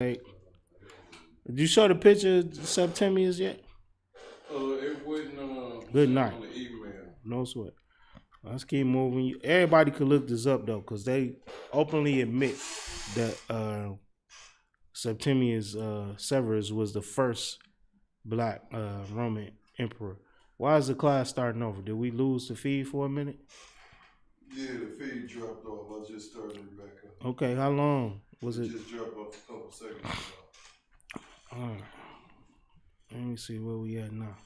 Hey, did you show the picture of Septimius yet? It wouldn't Good show night. on the email. No sweat. Let's keep moving. Everybody could look this up though, because they openly admit that Septimius Severus was the first black Roman emperor. Why is the class starting over? Did we lose the feed for a minute? Yeah, the feed dropped off. I just started it back up. Okay, how long was it? Just dropped off a couple seconds ago. Let me see where we at now.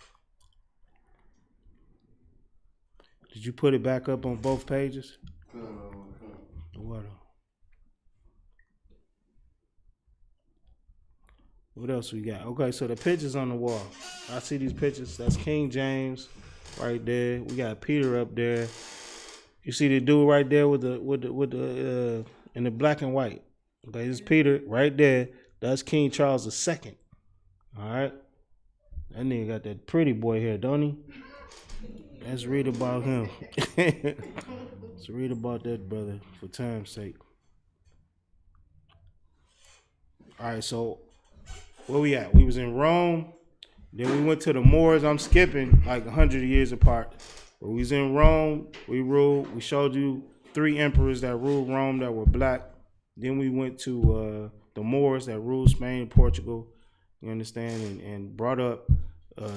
Did you put it back up on both pages? What? What else we got? Okay, so the pictures on the wall. I see these pictures. That's King James right there. We got Peter up there. You see the dude right there with the in the black and white. Okay, this is Peter right there. That's King Charles II. All right, that nigga got that pretty boy hair, don't he? Let's read about him. Let's read about that brother for time's sake. All right, so where we at? We was in Rome. Then we went to the Moors. I'm skipping like 100 years apart. But we was in Rome. We ruled. We showed you 3 emperors that ruled Rome that were black. Then we went to the Moors that ruled Spain and Portugal. You understand? And brought up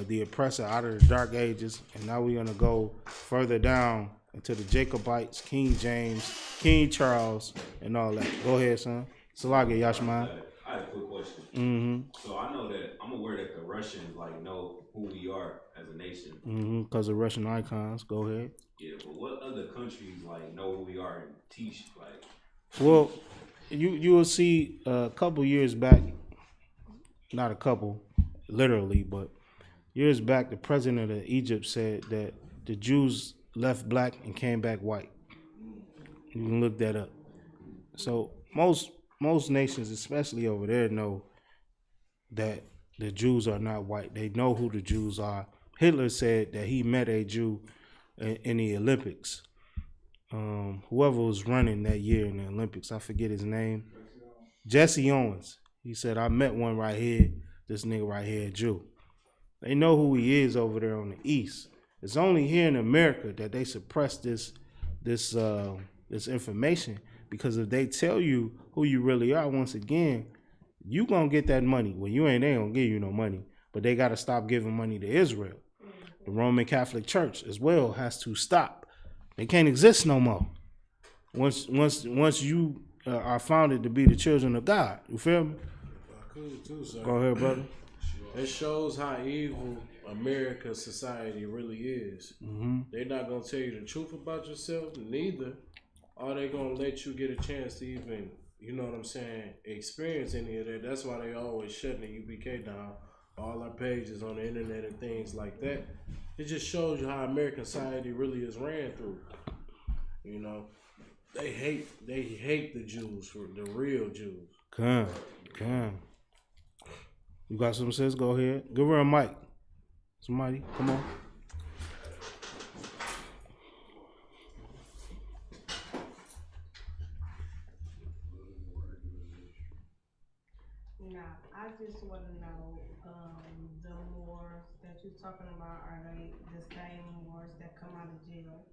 the oppressor out of the Dark Ages. And now we're going to go further down into the Jacobites, King James, King Charles, and all that. Go ahead, son. Salagi Yashman. I have a quick question. So I know that I'm aware that the Russians know who we are as a nation. Because of Russian icons. Go ahead. Yeah, but what other countries know who we are and teach Well, you will see a couple years back, not a couple, literally, but years back, the president of Egypt said that the Jews left black and came back white. You can look that up. So most nations, especially over there, know that the Jews are not white. They know who the Jews are. Hitler said that he met a Jew in the Olympics. Whoever was running that year in the Olympics, I forget his name. Jesse Owens. He said, I met one right here, this nigga right here, a Jew. They know who he is over there on the East. It's only here in America that they suppress this information, because if they tell you who you really are, once again, you gonna get that money. Well, you ain't, they gonna give you no money, but they gotta stop giving money to Israel. The Roman Catholic Church as well has to stop. They can't exist no more. Once you are founded to be the children of God, you feel me? I could too, sir. Go ahead, brother. It shows how evil America's society really is. They're not gonna tell you the truth about yourself, neither are they gonna let you get a chance to even, you know what I'm saying, experience any of that. That's why they always shutting the UBK down. All our pages on the internet and things like that. It just shows you how American society really is ran through. You know, they hate the Jews, for the real Jews. Come. You got some sense? Go ahead. Give her a mic. Somebody, come on. Nah, I just want to know, the Moors that you're talking about, are they the same Moors that come out of jail?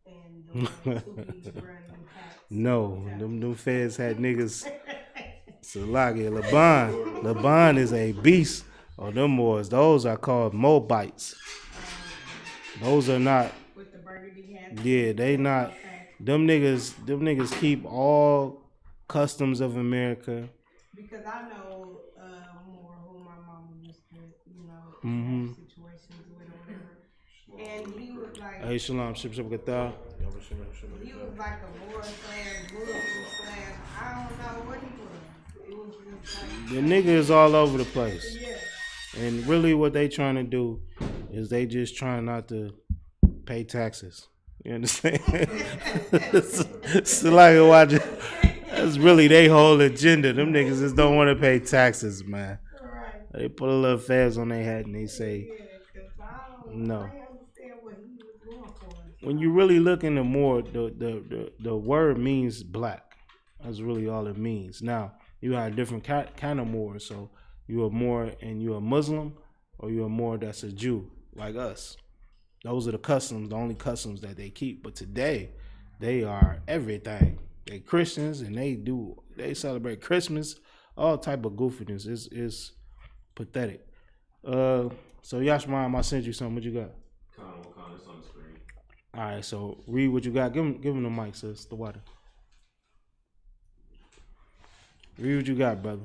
And the ones who be running packs? No, them feds had niggas. Salagi, Laban is a beast. Oh, them Moors, those are called Moabites. Those are not. With the burgundy hats? Yeah, they not. Okay. Them niggas keep all customs of America. Because I know more who my mama used to, have situations with or whatever. And he was like, Hey, shalom, ship gatha. he was like a Moor / Muslim / I don't know what he was. It was just like, The nigga is all over the place. yeah. And really what they trying to do is they just trying not to pay taxes. You understand? It's like watching. That's really their whole agenda. Them niggas just don't want to pay taxes, man. Right. They put a little fez on their hat and they say, Yeah, 'cause I no. understand what he was going for. When you really look into more, the word means black. That's really all it means. Now, You had different kind of Moors. So you are Moor and you're a Muslim, or you're a Moor that's a Jew, like us. Those are the customs, the only customs that they keep. But today, they are everything. They Christians and they celebrate Christmas, all type of goofiness. It's pathetic. So Yashman, I sent you something. What you got? Con, it's on the screen. All right, so read what you got. Give him the mic, sis. The water. Read what you got, brother.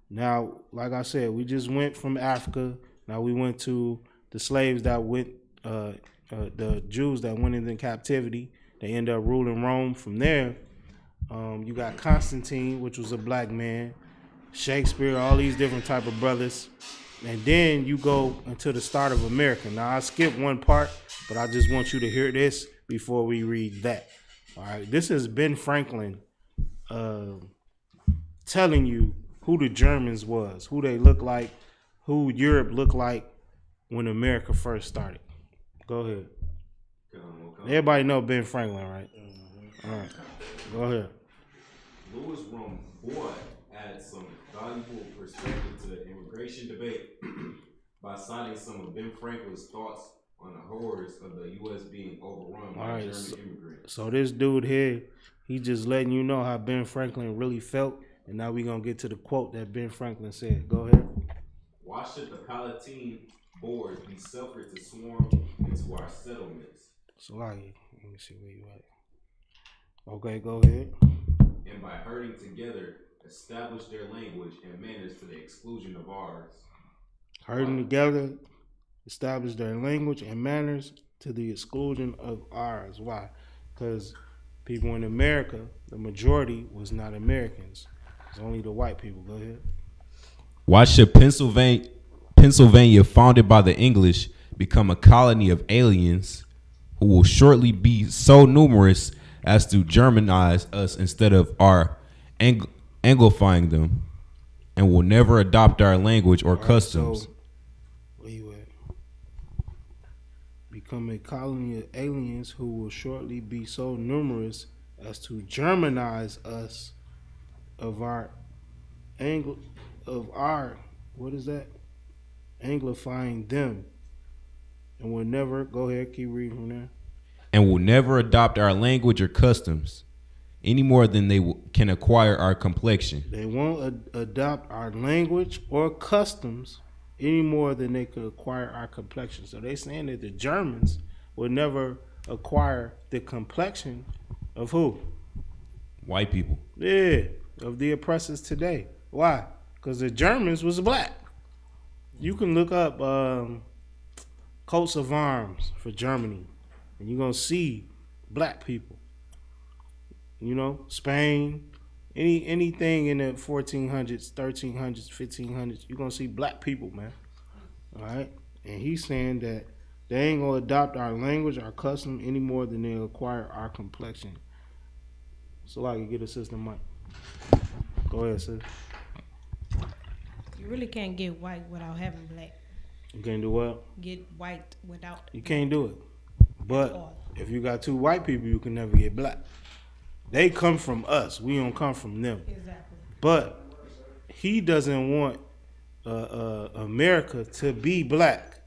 Now, like I said, we just went from Africa. Now we went to the slaves that went, the Jews that went into captivity. They ended up ruling Rome. From there, you got Constantine, which was a black man, Shakespeare, all these different type of brothers. And then you go into the start of America. Now, I skipped one part, but I just want you to hear this before we read that. All right, this is Ben Franklin telling you who the Germans was, who they look like, who Europe looked like when America first started. Go ahead. Everybody know Ben Franklin, right? Mm-hmm. All right, go ahead. Louis Rambois adds some valuable perspective to the immigration debate by citing some of Ben Franklin's thoughts on the horrors of the U.S. being overrun by German immigrants. So this dude here, he just letting you know how Ben Franklin really felt, and now we're going to get to the quote that Ben Franklin said. Go ahead. Why should the Palatine boards be suffered to swarm into our settlements? So let me see where you at. Okay, go ahead. And by herding together, establish their language and manners to the exclusion of ours. Herding together, establish their language and manners to the exclusion of ours. Why? Because people in America, the majority was not Americans. It's only the white people. Go ahead. Why should Pennsylvania, founded by the English, become a colony of aliens who will shortly be so numerous as to Germanize us instead of our Anglifying them, and will never adopt our language or customs? So, where you at? Become a colony of aliens who will shortly be so numerous as to Germanize us of our what is that? Anglifying them, and will never, go ahead, keep reading from there. And will never adopt our language or customs any more than they can acquire our complexion. They won't adopt our language or customs any more than they could acquire our complexion. So they saying that the Germans will never acquire the complexion of who? White people. Yeah, of the oppressors today. Why? Because the Germans was black. You can look up coats of arms for Germany, and you're going to see black people. You know, Spain, anything in the 1400s, 1300s, 1500s, you're going to see black people, man. All right? And he's saying that they ain't going to adopt our language, our custom, any more than they acquire our complexion. So I can get a system mic. Go ahead, sis. You really can't get white without having black. You can't do what? Get white without. You can't do it. But if you got two white people, you can never get black. They come from us. We don't come from them. Exactly. But he doesn't want America to be black,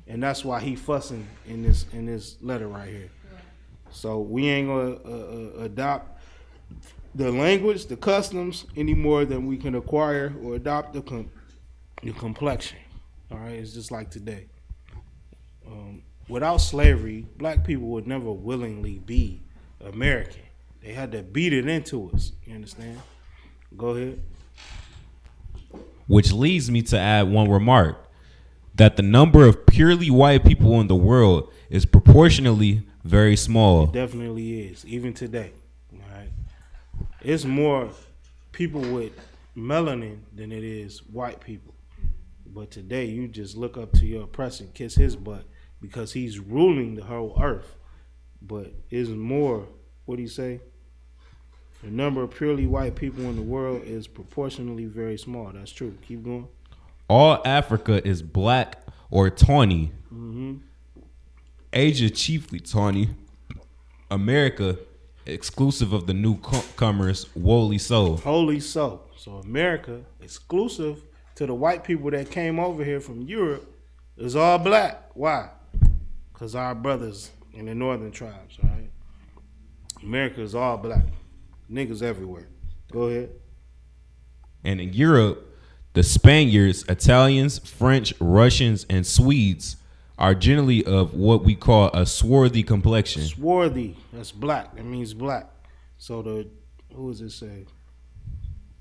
and that's why he fussing in this letter right here. Right. So we ain't gonna adopt the language, the customs, any more than we can acquire or adopt the complexion. All right, it's just like today. Without slavery, black people would never willingly be American. They had to beat it into us. You understand? Go ahead. Which leads me to add one remark, that the number of purely white people in the world is proportionally very small. It definitely is, even today. All right? It's more people with melanin than it is white people. But today, you just look up to your oppressor, kiss his butt, because he's ruling the whole earth. But it's more, what do you say? The number of purely white people in the world is proportionally very small. That's true. Keep going. All Africa is black or tawny. Mm-hmm. Asia chiefly tawny. America exclusive of the newcomers, wholly so. Wholly so. So America, exclusive to the white people that came over here from Europe, is all black. Why? Because our brothers in the northern tribes, all right? America is all black. Niggas everywhere. Go ahead. And in Europe, the Spaniards, Italians, French, Russians, and Swedes are generally of what we call a swarthy complexion. Swarthy. That's black. That means black. So who does it say?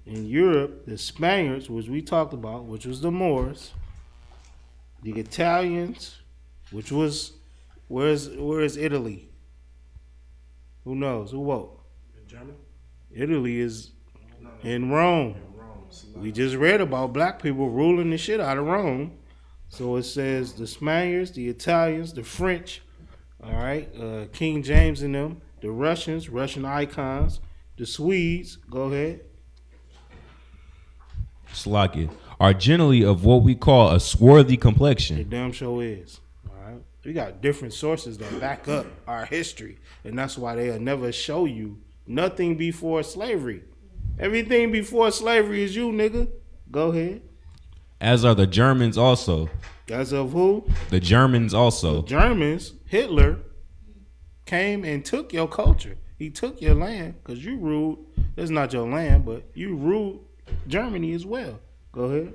In Europe, the Spaniards, which we talked about, which was the Moors, the Italians, which was where is Italy? Who knows? Who woke? In Germany? Italy is in Rome. We just read about black people ruling the shit out of Rome. So it says the Spaniards, the Italians, the French, all right, King James and them, the Russians, Russian icons, the Swedes, go ahead. Slovakia are generally of what we call a swarthy The complexion. damn show is. All right. We got different sources that back up our history. And that's why they'll never show you nothing before slavery. Everything before slavery is you, nigga. Go ahead. As are the Germans also. As of who? The Germans also. Germans, Hitler, came and took your culture. He took your land because you ruled. That's not your land, but you ruled Germany as well. Go ahead.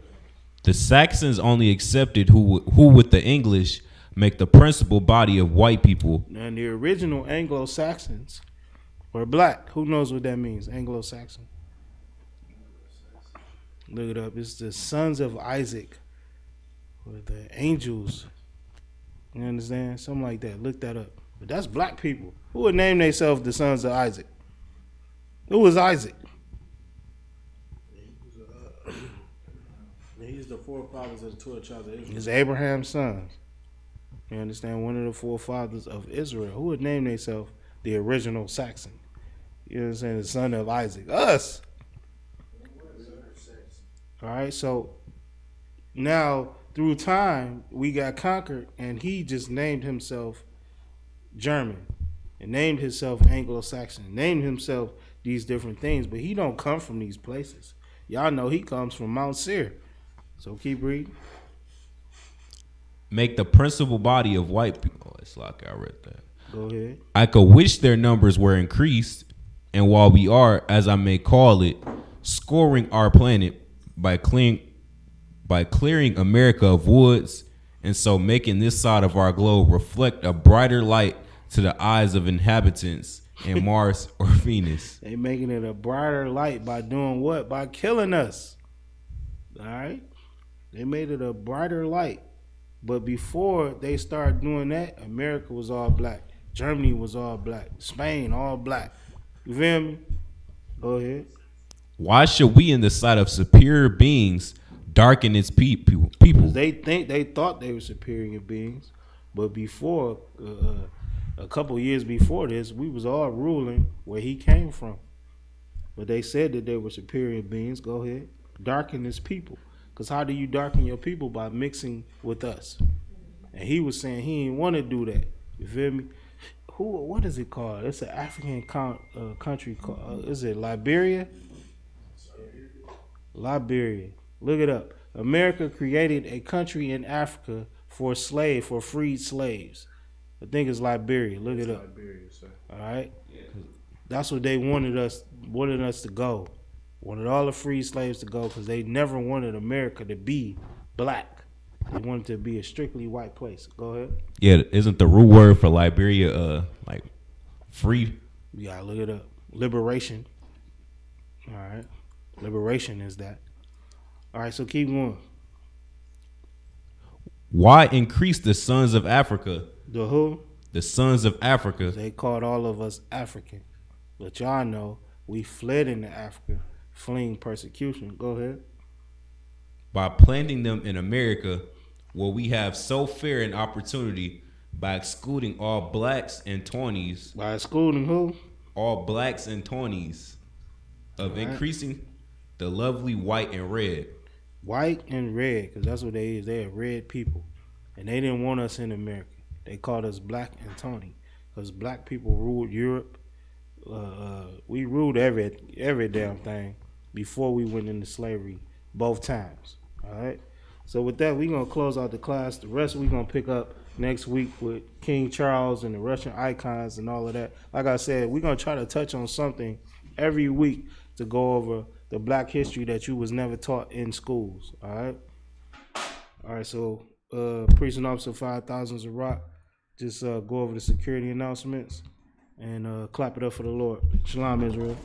The Saxons only accepted who with the English make the principal body of white people. And the original Anglo-Saxons were black. Who knows what that means? Anglo-Saxon. Look it up. It's the sons of Isaac, or the angels. You understand? Something like that. Look that up. But that's black people. Who would name themselves the sons of Isaac? Who was Isaac? He's the forefathers of the 12 tribes of Israel. It's Abraham's sons. You understand? One of the forefathers of Israel. Who would name themselves the original Saxon? You know what I'm saying? The son of Isaac. Us. All right. So now through time, we got conquered, and he just named himself German and named himself Anglo-Saxon, named himself these different things, but he don't come from these places. Y'all know he comes from Mount Seir. So keep reading. Make the principal body of white people. Oh, it's like I read that. Go ahead. I could wish their numbers were increased, and while we are, as I may call it, scoring our planet by clearing America of woods, and so making this side of our globe reflect a brighter light to the eyes of inhabitants in Mars or Venus. They making it a brighter light by doing what? By killing us. All right? They made it a brighter light. But before they started doing that, America was all black. Germany was all black. Spain, all black. You feel me? Go ahead. Why should we, in the sight of superior beings, darken its people? They thought they were superior beings. But before, a couple years before this, we was all ruling where he came from. But they said that they were superior beings. Go ahead. Darken his people. Because how do you darken your people? By mixing with us. And he was saying he didn't want to do that. You feel me? What is it called? It's an African country called, is it Liberia? Liberia. Look it up. America created a country in Africa for freed slaves. I think it's Liberia. Look it up. Liberia, sir. All right. That's what they wanted us to go. Wanted all the free slaves to go because they never wanted America to be black. They wanted it to be a strictly white place. Go ahead. Yeah, isn't the root word for Liberia like free? You gotta look it up. Liberation. All right. Liberation is that. All right, so keep going. Why increase the sons of Africa? The who? The sons of Africa. They called all of us African. But y'all know we fled into Africa, fleeing persecution. Go ahead. By planting them in America, where we have so fair an opportunity by excluding all blacks and tawnies. By excluding who? All blacks and tawnies. Of All right. increasing the lovely white and red. White and red, because that's what they is. They are red people. And they didn't want us in America. They called us black and tawny. Because black people ruled Europe, we ruled every damn thing before we went into slavery both times. All right. So with that, we're gonna close out the class. The rest we're gonna pick up next week with King Charles and the Russian icons and all of that. Like I said, we're gonna try to touch on something every week to go over the black history that you was never taught in schools. All right. All right. So Precinct Officer 5000 Rock, just go over the security announcements and clap it up for the Lord. Shalom, Israel.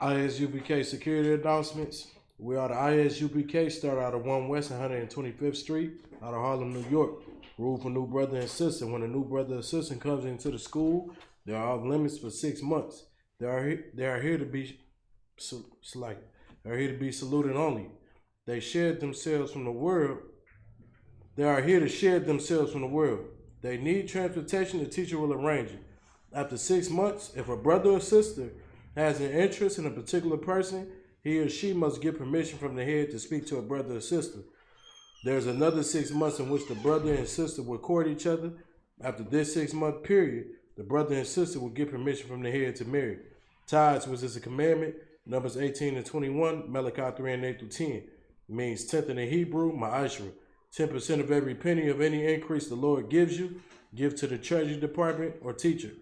ISUPK security announcements. We are the ISUPK, start out of 1 West 125th Street, out of Harlem, New York. Rule for new brother and sister. When a new brother or sister comes into the school, there are off limits for 6 months. They are here to be saluted only. They shared themselves from the world. They are here to share themselves from the world. They need transportation. The teacher will arrange it. After 6 months, if a brother or sister has an interest in a particular person, he or she must get permission from the head to speak to a brother or sister. There's another 6 months in which the brother and sister will court each other. After this 6-month period, the brother and sister will get permission from the head to marry. Tithes, which is a commandment, Numbers 18 and 21, Malachi 3 and 8 through 10, means tenth in the Hebrew, ma'ashra. 10% of every penny of any increase the Lord gives you, give to the treasury department or teacher.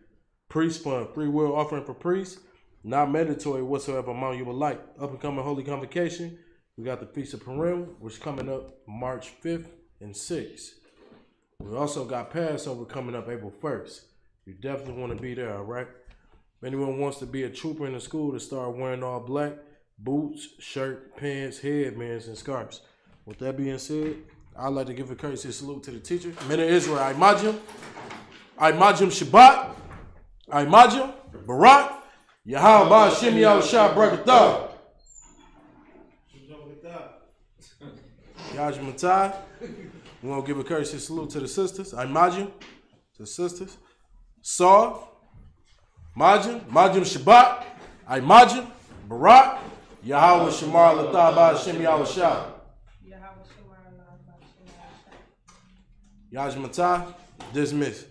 Priest fund, free will offering for priests, not mandatory whatsoever amount you would like. Up and coming Holy Convocation, we got the Feast of Purim, which is coming up March 5th and 6th. We also got Passover coming up April 1st. You definitely want to be there, all right? If anyone wants to be a trooper in the school, to start wearing all black, boots, shirt, pants, headbands, and scarves. With that being said, I'd like to give a courtesy salute to the teacher. Men of Israel, Imajim Shabbat, Imajim, Barak, Yahweh Hashem Yahushua Barakatah. Yajmatai. We want to give a courtesy salute to the sisters. Imajim, to the sisters. Saw, Majim Shabbat, Imajim, Barak, Yahweh Shamar Latah Hashem Yahushua. Yajmatai, dismissed.